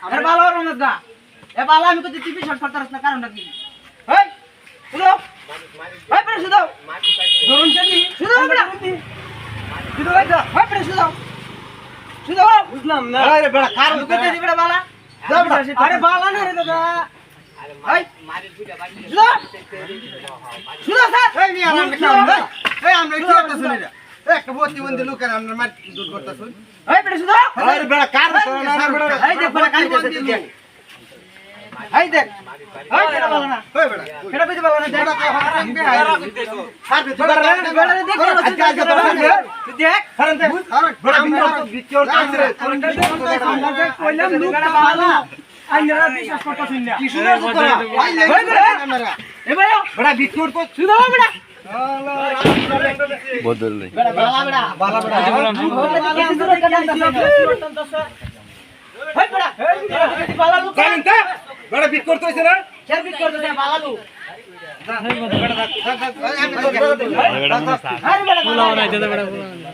আরে ভালো আর না গা এ বালা আমি কইতে টিভি শর্ট করতে রাস্তা কারণটা কি এই শুনো এই পরে শুনো ধরুন চলি শুনো বড়া শুনো ভাই তো এই পরে শুনো শুনো বুঝলাম না আরে বড়া কারণ কইতে দি বড়া বালা আরে বালা না রে দাদা এই মারি দুইটা বাড়ি শুনো শুনো স্যার এই নিয়ে আমরা কি এই আমরা কি করতে শুনি রে একটা প্রতিবন্ধী লোকের আমরা মার দূর করতে শুন এই পরে শুনো আরে বড়া কারণ না বড়া এই দেখ বড়া কারণ দেখ এই দেখ এই কেডা বলা না ওই বড়া কেডা কইতে বলা না দেখ স্যার বড়া দেখ আজকে দেখ কারণ দেখ বড়া বিচর আছে রে আমরা দেখ কইলাম লোক বালা আইনারা বিশ্বাস করতেছেন না কি শুনে তোরা ওই বড়া এ বড়া বিচর তো শুনো বড়া বদল নেই বালা বড়া হেই বড়া এই বালা লোক জানেন তো বড় বিট করতে হইছে না কেন বিট করতে বালা লোক বড় বড়